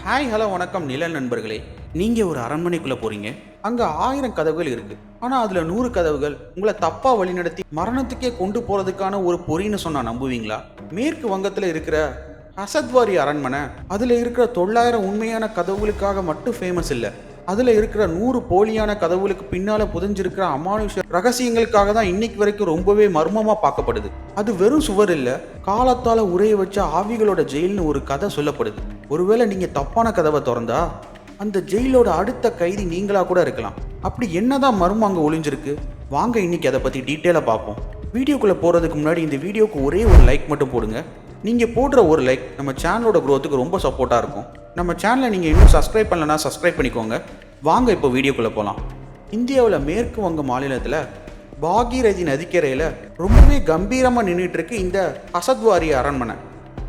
Hi hello வணக்கம் நிழல் நண்பர்களே. நீங்கள் ஒரு அரண்மனைக்குள்ளே போகிறீங்க. அங்கே 1000 கதவுகள் இருக்குது. ஆனால் அதில் 100 கதவுகள் உங்களை தப்பாக வழிநடத்தி மரணத்துக்கே கொண்டு போகிறதுக்கான ஒரு பொறின்னு சொன்னால் நம்புவீங்களா? மேற்கு வங்கத்தில் இருக்கிற ஹசத்வாரி அரண்மனை அதில் இருக்கிற 900 உண்மையான கதவுகளுக்காக மட்டும் ஃபேமஸ் இல்லை. அதில் இருக்கிற 100 போலியான கதவுகளுக்கு பின்னால் புதைஞ்சிருக்கிற அமானுஷ ரகசியங்களுக்காக தான் இன்னைக்கு வரைக்கும் ரொம்பவே மர்மமாக பார்க்கப்படுது. அது வெறும் சுவர் இல்லை, காலத்தால் உரைய வச்ச ஆவிகளோட ஜெயில்னு ஒரு கதை சொல்லப்படுது. ஒருவேளை நீங்கள் தப்பான கதவை திறந்தா அந்த ஜெயிலோட அடுத்த கைதி நீங்களா கூட இருக்கலாம். அப்படி என்னதான் மர்மம் அங்கே ஒளிஞ்சிருக்கு? வாங்க இன்னைக்கு அதை பற்றி டீட்டெயிலாக பார்ப்போம். வீடியோக்குள்ளே போகிறதுக்கு முன்னாடி இந்த வீடியோக்கு ஒரே ஒரு லைக் மட்டும் போடுங்க. நீங்கள் போடுற ஒரு லைக் நம்ம சேனலோட க்ரோத்துக்கு ரொம்ப சப்போர்ட்டாக இருக்கும். நம்ம சேனலை நீங்கள் இன்னும் சப்ஸ்கிரைப் பண்ணலன்னா சப்ஸ்கிரைப் பண்ணிக்கோங்க. வாங்க இப்போ வீடியோக்குள்ளே போகலாம். இந்தியாவில் மேற்கு வங்க மாநிலத்தில் பாகீரதி நதிக்கரையில் ரொம்பவே கம்பீரமாக நின்றுட்டு இருக்கு இந்த ஹசத்வாரி அரண்மனை.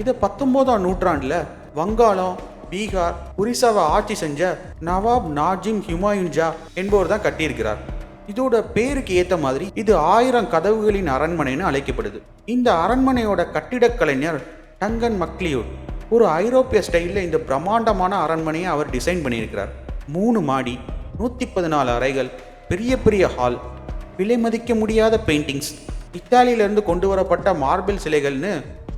இதை 19ஆம் நூற்றாண்டில் வங்காளம், பீகார், ஒரிசாவை ஆட்சி செஞ்ச நவாப் நாஜிம் ஹுமாயூன் ஜா என்பவர் தான் கட்டியிருக்கிறார். இதோட பேருக்கு ஏற்ற மாதிரி இது 1000 கதவுகளின் அரண்மனைன்னு அழைக்கப்படுது. இந்த அரண்மனையோட கட்டிடக்கலைஞர் டங்கன் மக்லியூட் ஒரு ஐரோப்பிய ஸ்டைலில் இந்த பிரம்மாண்டமான அரண்மனையை அவர் டிசைன் பண்ணியிருக்கிறார். 3 மாடி, 114 அறைகள், பெரிய பெரிய ஹால், விலை மதிக்க முடியாத பெயிண்டிங்ஸ், இத்தாலியிலிருந்து கொண்டு வரப்பட்ட மார்பிள் சிலைகள்னு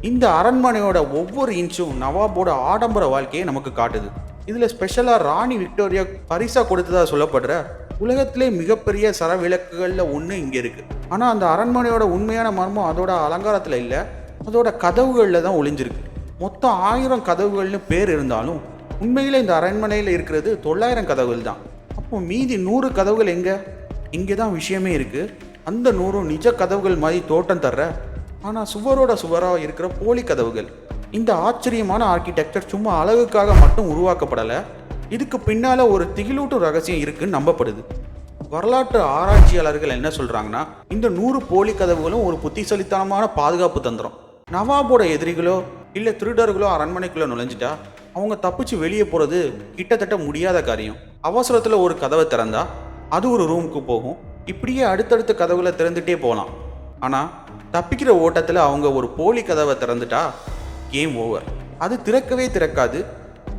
இந்த அரண்மனையோட ஒவ்வொரு இன்ச்சும் நவாபோட ஆடம்பர வாழ்க்கையை நமக்கு காட்டுது. இதில் ஸ்பெஷலாக ராணி விக்டோரியா பரிசா கொடுத்ததா சொல்லப்படுற உலகத்திலே மிகப்பெரிய சரவிளக்குகளில் ஒன்று இங்கே இருக்குது. ஆனால் அந்த அரண்மனையோட உண்மையான மர்மம் அதோட அலங்காரத்தில் இல்லை, அதோட கதவுகளில் தான் ஒளிஞ்சிருக்கு. மொத்தம் 1000 கதவுகள்னு பேர் இருந்தாலும் உண்மையில் இந்த அரண்மனையில் இருக்கிறது 900 கதவுகள் தான். அப்போ மீதி 100 கதவுகள் எங்கே? இங்கே தான் விஷயமே இருக்குது. அந்த 100 நிஜ கதவுகள் மாதிரி தோட்டம் தர்ற ஆனால் சுவரோட சுவராக இருக்கிற போலி கதவுகள். இந்த ஆச்சரியமான ஆர்கிடெக்சர் சும்மா அழகுக்காக மட்டும் உருவாக்கப்படலை. இதுக்கு பின்னால் ஒரு திகிலூட்டும் ரகசியம் இருக்குன்னு நம்பப்படுது. வரலாற்று ஆராய்ச்சியாளர்கள் என்ன சொல்கிறாங்கன்னா, இந்த 100 போலி கதவுகளும் ஒரு புத்திசாலித்தனமான பாதுகாப்பு தந்திரம். நவாபோட எதிரிகளோ இல்லை திருடர்களோ அரண்மனைக்குள்ளே நுழைஞ்சிட்டா அவங்க தப்பிச்சு வெளியே போகிறது கிட்டத்தட்ட முடியாத காரியம். அவசரத்தில் ஒரு கதவை திறந்தா அது ஒரு ரூமுக்கு போகும். இப்படியே அடுத்தடுத்த கதவுகளை திறந்துட்டே போகலாம். ஆனால் தப்பிக்கிற ஓட்டத்தில் அவங்க ஒரு போலி கதவை திறந்துட்டா கேம் ஓவர். அது திறக்கவே திறக்காது.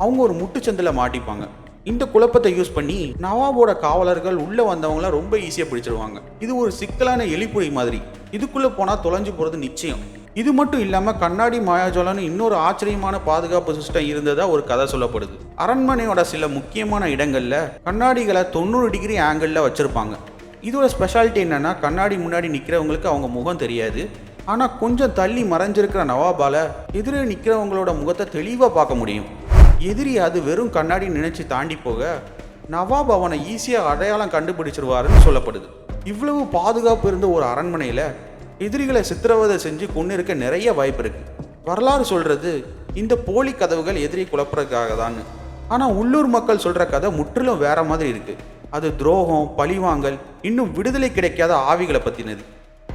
அவங்க ஒரு முட்டுச்சந்தில் மாட்டிப்பாங்க. இந்த குழப்பத்தை யூஸ் பண்ணி நவாபோட காவலர்கள் உள்ளே வந்தவங்கள ரொம்ப ஈஸியாக பிடிச்சிருவாங்க. இது ஒரு சிக்கலான எலிப்புரி மாதிரி. இதுக்குள்ளே போனால் தொலைஞ்சு போகிறது நிச்சயம். இது மட்டும் இல்லாமல் கண்ணாடி மாயாஜாலன்னு இன்னொரு ஆச்சரியமான பாதுகாப்பு சிஸ்டம் இருந்ததா ஒரு கதை சொல்லப்படுது. அரண்மனையோட சில முக்கியமான இடங்களில் கண்ணாடிகளை 90 டிகிரி ஆங்கிளில் வச்சுருப்பாங்க. இதோட ஸ்பெஷாலிட்டி என்னென்னா, கண்ணாடி முன்னாடி நிற்கிறவங்களுக்கு அவங்க முகம் தெரியாது. ஆனால் கொஞ்சம் தள்ளி மறைஞ்சிருக்கிற நவாபால் எதிரே நிற்கிறவங்களோட முகத்தை தெளிவாக பார்க்க முடியும். எதிரி அது வெறும் கண்ணாடி நினைச்சு தாண்டி போக நவாப் அவனை ஈஸியாக அடையாளம் கண்டுபிடிச்சிருவாருன்னு சொல்லப்படுது. இவ்வளவு பாதுகாப்பு இருந்த ஒரு அரண்மனையில் எதிரிகளை சித்திரவதை செஞ்சு கொண்டு இருக்க நிறைய வாய்ப்பு இருக்கு. வரலாறு சொல்றது இந்த போலி கதவுகள் எதிரி குழப்பறதுக்காக தான். ஆனால் உள்ளூர் மக்கள் சொல்ற கதை முற்றிலும் வேற மாதிரி இருக்கு. அது துரோகம், பழிவாங்கல், இன்னும் விடுதலை கிடைக்காத ஆவிகளை பற்றினது.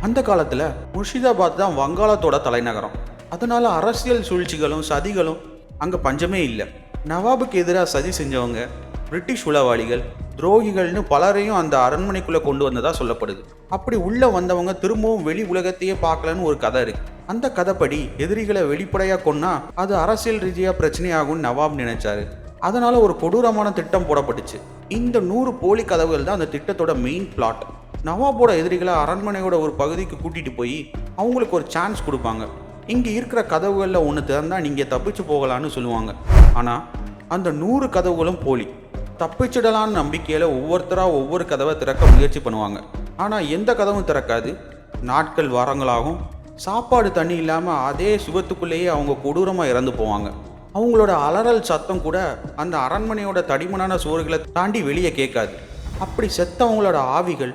அந்த காலத்தில் முர்ஷிதாபாத் தான் வங்காளத்தோட தலைநகரம். அதனால அரசியல் சூழ்ச்சிகளும் சதிகளும் அங்கே பஞ்சமே இல்லை. நவாபுக்கு எதிராக சதி செஞ்சவங்க, பிரிட்டிஷ் உளவாளிகள், துரோகிகள்னு பலரையும் அந்த அரண்மனைக்குள்ளே கொண்டு வந்ததா சொல்லப்படுது. அப்படி உள்ளே வந்தவங்க திரும்பவும் வெளி உலகத்தையே பார்க்கலன்னு ஒரு கதை இருக்கு. அந்த கதைப்படி எதிரிகளை வெளிப்படையாக கொன்னா அது அரசியல் ரீதியாக பிரச்சனையாகும்னு நவாப் நினைச்சாரு. அதனால ஒரு கொடூரமான திட்டம் போடப்பட்டுச்சு. இந்த 100 போலி கதவுகள் தான் அந்த திட்டத்தோட மெயின் பிளாட். நவாபோட எதிரிகளை அரண்மனையோட ஒரு பகுதிக்கு கூட்டிகிட்டு போய் அவங்களுக்கு ஒரு சான்ஸ் கொடுப்பாங்க. இங்கே இருக்கிற கதவுகளில் ஒன்று திறந்தால் நீங்கள் தப்பிச்சு போகலான்னு சொல்லுவாங்க. ஆனால் அந்த 100 கதவுகளும் போலி. தப்பிச்சிடலான்னு நம்பிக்கையில் ஒவ்வொருத்தராக ஒவ்வொரு கதவை திறக்க முயற்சி பண்ணுவாங்க. ஆனால் எந்த கதவும் திறக்காது. நாட்கள் வாரங்களாகும். சாப்பாடு தண்ணி இல்லாமல் அதே சுகத்துக்குள்ளேயே அவங்க கொடூரமாக இறந்து போவாங்க. அவங்களோட அலறல் சத்தம் கூட அந்த அரண்மனையோட தடிமனான சுவர்களை தாண்டி வெளியே கேட்காது. அப்படி செத்தவங்களோட ஆவிகள்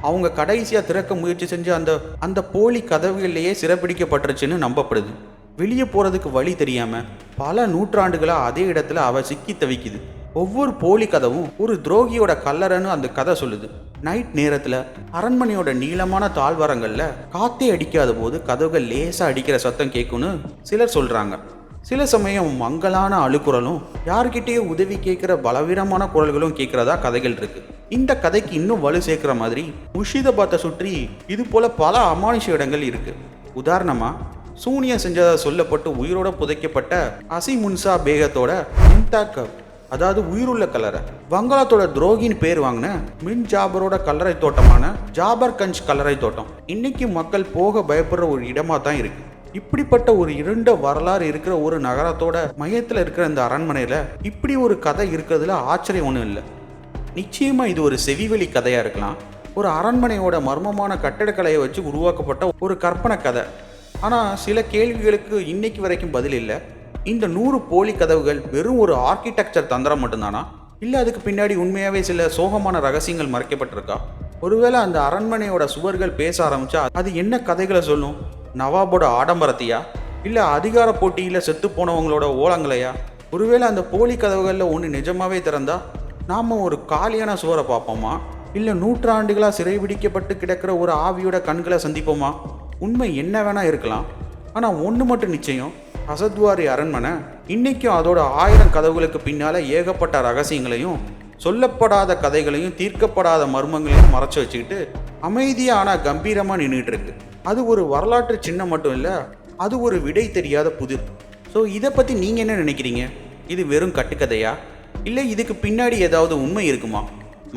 அவங்க கடைசியாக திறக்க முயற்சி செஞ்சு அந்த போலி கதவுகளிலேயே சிறப்பிடிக்கப்பட்டுருச்சுன்னு நம்பப்படுது. வெளியே போகிறதுக்கு வழி தெரியாமல் பல நூற்றாண்டுகளாக அதே இடத்துல அவ சிக்கி தவிக்குது. ஒவ்வொரு போலி கதவும் ஒரு துரோகியோட கல்லறைன்னு அந்த கதை சொல்லுது. நைட் நேரத்தில் அரண்மனையோட நீளமான தாழ்வாரங்களில் காத்தே அடிக்காத போது கதவுகள் லேசாக அடிக்கிற சத்தம் கேட்கும்னு சிலர் சொல்கிறாங்க. சில சமயம் மங்கலான அழுக்குறலும் யார்கிட்டேயும் உதவி கேட்குற பலவீனமான குரல்களும் கேட்குறதா கதைகள் இருக்கு. இந்த கதைக்கு இன்னும் வலு சேர்க்குற மாதிரி முர்ஷிதாபாத்தை சுற்றி இது போல பல அமானுஷ இடங்கள் இருக்கு. உதாரணமாக சூனியம் செஞ்சதாக சொல்லப்பட்டு உயிரோட புதைக்கப்பட்ட அசி முன்சா பேகத்தோட இன்டாக் அதாவது உயிருள்ள கல்லறை. வங்காளத்தோட துரோகின்னு பேர் வாங்கின மின் ஜாபரோட கல்லறை தோட்டமான ஜாபர்கஞ்ச் கல்லறை தோட்டம் இன்னைக்கு மக்கள் போக பயப்படுற ஒரு இடமா தான் இருக்கு. இப்படிப்பட்ட ஒரு இருண்ட வரலாறு இருக்கிற ஒரு நகரத்தோட மையத்தில் இருக்கிற இந்த அரண்மனையில இப்படி ஒரு கதை இருக்கிறதுல ஆச்சரியம் ஒன்றும் இல்லை. நிச்சயமா இது ஒரு செவிவெளி கதையா இருக்கலாம். ஒரு அரண்மனையோட மர்மமான கட்டடக்கலையை வச்சு உருவாக்கப்பட்ட ஒரு கற்பனை கதை. ஆனால் சில கேள்விகளுக்கு இன்னைக்கு வரைக்கும் பதில் இல்லை. இந்த 100 போலி கதவுகள் வெறும் ஒரு ஆர்கிடெக்சர் தந்திரம் மட்டும்தானா, இல்லை அதுக்கு பின்னாடி உண்மையாகவே சில சோகமான ரகசியங்கள் மறைக்கப்பட்டிருக்கா? ஒருவேளை அந்த அரண்மனையோட சுவர்கள் பேச ஆரம்பிச்சா அது என்ன கதைகளை சொல்லும்? நவாபோட ஆடம்பரத்தையா, இல்லை அதிகார போட்டியில் செத்து போனவங்களோட ஓலங்களையா? ஒருவேளை அந்த போலி கதவுகளில் ஒன்று நிஜமாவே திறந்தா நாம் ஒரு காலியான சுவரை பார்ப்போமா, இல்லை நூற்றாண்டுகளாக சிறைபிடிக்கப்பட்டு கிடக்கிற ஒரு ஆவியோட கண்களை சந்திப்போமா? உண்மை என்ன வேணா இருக்கலாம். ஆனால் ஒன்று மட்டும் நிச்சயம், ஹசத்வாரி அரண்மனை இன்னைக்கும் அதோட 1000 கதவுகளுக்கு பின்னால் ஏகப்பட்ட ரகசியங்களையும் சொல்லப்படாத கதைகளையும் தீர்க்கப்படாத மர்மங்களையும் மறைச்சு வச்சுக்கிட்டு அமைதியாக ஆனால் கம்பீரமாக நின்றுட்டு இருக்கு. அது ஒரு வரலாற்று சின்னம் மட்டும் இல்லை, அது ஒரு விடை தெரியாத புதிர். ஸோ இதை பற்றி நீங்கள் என்ன நினைக்கிறீங்க? இது வெறும் கட்டுக்கதையா, இல்லை இதுக்கு பின்னாடி ஏதாவது உண்மை இருக்குமா?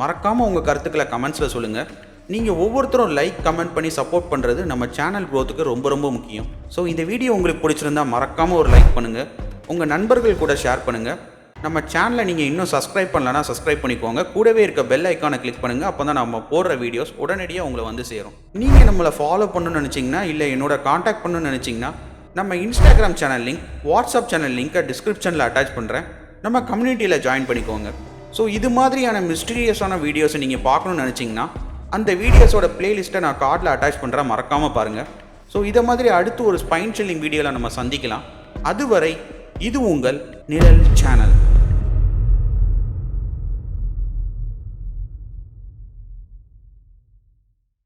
மறக்காமல் உங்கள் கருத்துக்களை கமெண்ட்ஸில் சொல்லுங்கள். நீங்கள் ஒவ்வொருத்தரும் லைக் கமெண்ட் பண்ணி சப்போர்ட் பண்ணுறது நம்ம சேனல் க்ரோத்துக்கு ரொம்ப ரொம்ப முக்கியம். ஸோ இந்த வீடியோ உங்களுக்கு பிடிச்சிருந்தா மறக்காமல் ஒரு லைக் பண்ணுங்கள், உங்கள் நண்பர்கள் கூட ஷேர் பண்ணுங்கள். நம்ம சேனலை நீங்கள் இன்னும் சப்ஸ்கிரைப் பண்ணலன்னா சப்ஸ்கிரைப் பண்ணிக்கோங்க. கூடவே இருக்க பெல் ஐக்கானை கிளிக் பண்ணுங்கள். அப்போ தான் நம்ம போடுற வீடியோஸ் உடனடியாக உங்களை வந்து சேரும். நீங்கள் நம்மளை ஃபாலோ பண்ணணும்னு நினச்சிங்கன்னா, இல்லை என்னோட காண்டாக்ட் பண்ணணும்னு நினச்சிங்கன்னா, நம்ம Instagram channel link, WhatsApp channel லிங்க்கை டிஸ்கிரிப்ஷனில் அட்டாச் பண்ணுறேன். நம்ம கம்யூனிட்டியில் ஜாயின் பண்ணிக்கோங்க. ஸோ இது மாதிரியான மிஸ்டீரியஸான வீடியோஸை நீங்கள் பார்க்கணுன்னு நினச்சிங்கன்னா, அந்த வீடியோஸோட பிளேலிஸ்ட்டை நான் கார்டில் அட்டாச் பண்ணுறேன், மறக்காமல் பாருங்கள். ஸோ இதை மாதிரி அடுத்து ஒரு ஸ்பைன் சில்லிங் வீடியோவில் நம்ம சந்திக்கலாம். அதுவரை இது உங்கள் நிழல் சேனல்.